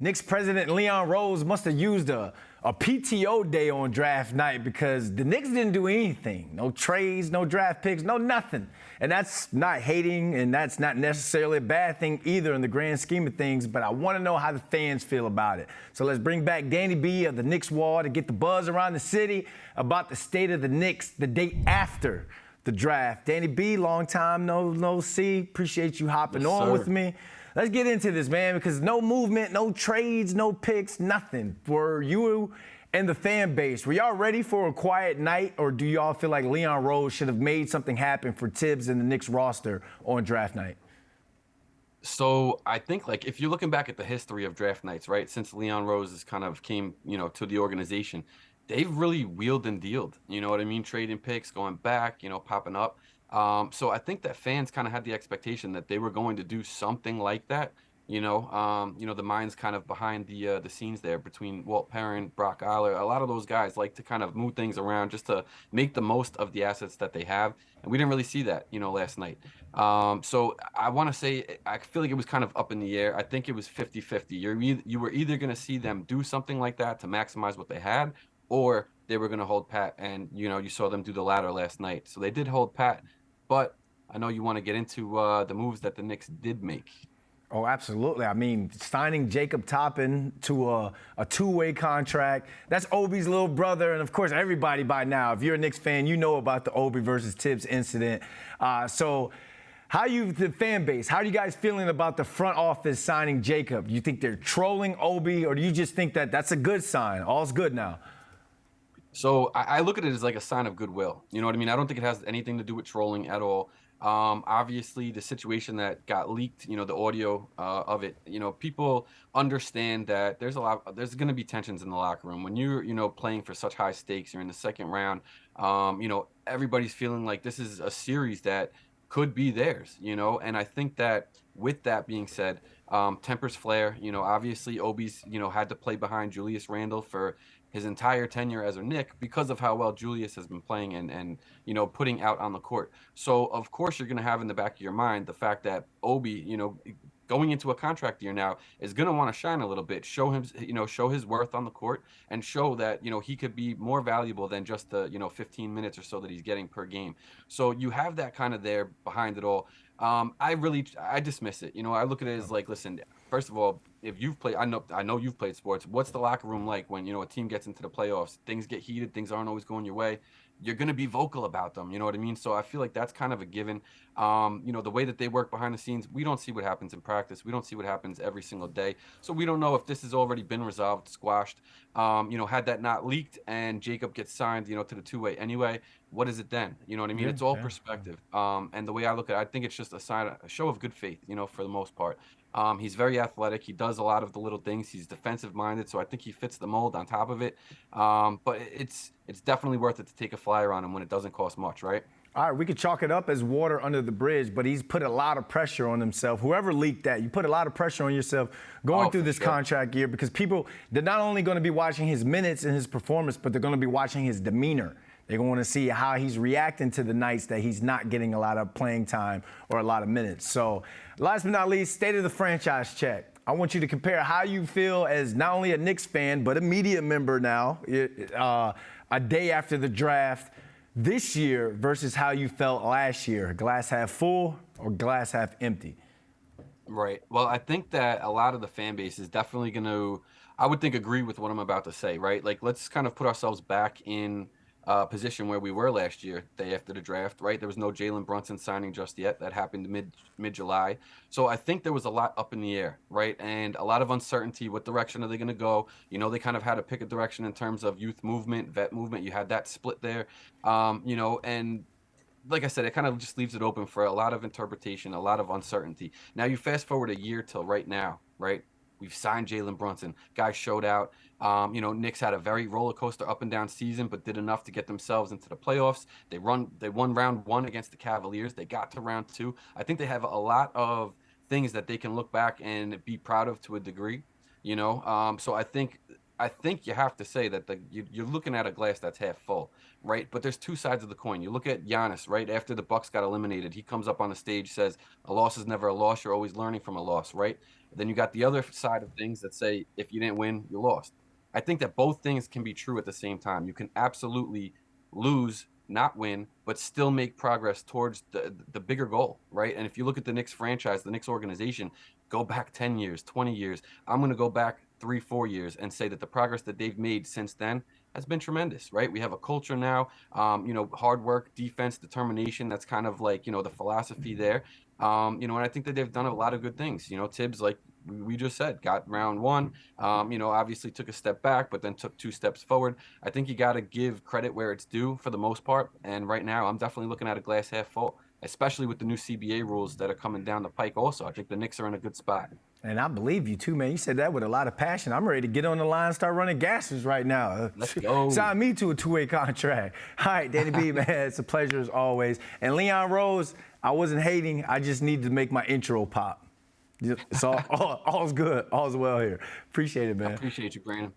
Knicks president Leon Rose must have used a PTO day on draft night because the Knicks didn't do anything. No trades, no draft picks, no nothing. And that's not hating, and that's not necessarily a bad thing either in the grand scheme of things, but I want to know how the fans feel about it. So let's bring back Danny B of the Knicks Wall to get the buzz around the city about the state of the Knicks the day after the draft. Danny B, long time no see. Appreciate you hopping on with me. Let's get into this, man, because no movement, no trades, no picks, nothing for you and the fan base. Were y'all ready for a quiet night, or do y'all feel like Leon Rose should have made something happen for Tibbs and the Knicks roster on draft night? So I think, like, if you're looking back at the history of draft nights, right, since Leon Rose has kind of came, to the organization, they've really wheeled and dealed, you know what I mean? Trading picks, going back, popping up. So I think that fans kind of had the expectation that they were going to do something like that. The minds kind of behind the scenes there between Walt Perrin, Brock Eiler. A lot of those guys like to kind of move things around just to make the most of the assets that they have. And we didn't really see that, last night. So I want to say, I feel like it was kind of up in the air. I think it was 50-50. You were either going to see them do something like that to maximize what they had, or they were going to hold pat. And, you saw them do the latter last night. So they did hold pat. But I know you want to get into the moves that the Knicks did make. Oh, absolutely. I mean, signing Jacob Toppin to a two-way contract. That's Obi's little brother. And, of course, everybody by now, if you're a Knicks fan, you know about the Obi versus Tibbs incident. So the fan base, how are you guys feeling about the front office signing Jacob? Do you think they're trolling Obi, or do you just think that that's a good sign? All's good now. So I look at it as like a sign of goodwill. You know what I mean? I don't think it has anything to do with trolling at all. Obviously, the situation that got leaked, the audio of it, people understand that there's going to be tensions in the locker room when you're, playing for such high stakes. You're in the second round. Everybody's feeling like this is a series that could be theirs, and I think that with that being said, tempers flare. Obviously Obi's, had to play behind Julius Randle for his entire tenure as a Knick because of how well Julius has been playing and putting out on the court. So of course you're going to have in the back of your mind the fact that Obi, going into a contract year now, is going to want to shine a little bit, show his worth on the court, and show that he could be more valuable than just the 15 minutes or so that he's getting per game. So you have that kind of there behind it all. I dismiss it. I look at it as like, listen, first of all, if you've played, I know you've played sports. What's the locker room like when a team gets into the playoffs? Things get heated, things aren't always going your way. You're going to be vocal about them. You know what I mean? So I feel like that's kind of a given. The way that they work behind the scenes, we don't see what happens in practice. We don't see what happens every single day. So we don't know if this has already been resolved, squashed. Had that not leaked and Jacob gets signed, to the two-way anyway, what is it then? You know what I mean? It's all perspective. And the way I look at it, I think it's just a show of good faith, for the most part. He's very athletic. He does a lot of the little things. He's defensive minded, so I think he fits the mold on top of it. But it's definitely worth it to take a flyer on him when it doesn't cost much, right? All right, we could chalk it up as water under the bridge, but he's put a lot of pressure on himself. Whoever leaked that, you put a lot of pressure on yourself going through this contract year, because people, they're not only going to be watching his minutes and his performance, but they're going to be watching his demeanor. They're going to want to see how he's reacting to the nights that he's not getting a lot of playing time or a lot of minutes. So last but not least, state of the franchise check. I want you to compare how you feel as not only a Knicks fan, but a media member now, a day after the draft this year versus how you felt last year. Glass half full or glass half empty? Right. Well, I think that a lot of the fan base is definitely going to, I would think, agree with what I'm about to say, right? Like, let's kind of put ourselves back in position where we were last year, day after the draft, right? There was no Jalen Brunson signing just yet. That happened mid-July. So I think there was a lot up in the air, right? And a lot of uncertainty. What direction are they going to go? They kind of had to pick a direction in terms of youth movement, vet movement. You had that split there, and like I said, it kind of just leaves it open for a lot of interpretation, a lot of uncertainty. Now you fast forward a year till right now, right? We've signed Jalen Brunson. Guys showed out. Knicks had a very roller coaster up and down season, but did enough to get themselves into the playoffs. They won round one against the Cavaliers. They got to round two. I think they have a lot of things that they can look back and be proud of to a degree. So I think you have to say that you're looking at a glass that's half full, right? But there's two sides of the coin. You look at Giannis, right? After the Bucks got eliminated, he comes up on the stage, says, "A loss is never a loss. You're always learning from a loss," right? Then you got the other side of things that say, if you didn't win, you lost. I think that both things can be true at the same time. You can absolutely lose, not win, but still make progress towards the bigger goal, right? And if you look at the Knicks franchise, the Knicks organization, go back 10 years, 20 years. I'm going to go back 3-4 years and say that the progress that they've made since then has been tremendous, right? We have a culture now, hard work, defense, determination. That's kind of like, the philosophy there. And I think that they've done a lot of good things. Tibbs, like we just said, got round one, obviously took a step back, but then took 2 steps forward. I think you got to give credit where it's due for the most part. And right now, I'm definitely looking at a glass half full, especially with the new CBA rules that are coming down the pike also. I think the Knicks are in a good spot. And I believe you too, man. You said that with a lot of passion. I'm ready to get on the line and start running gases right now. Let's go. Sign me to a 2-way contract. All right, Danny B, man, it's a pleasure as always. And Leon Rose, I wasn't hating. I just needed to make my intro pop. It's all's good. All's well here. Appreciate it, man. I appreciate you, Brandon.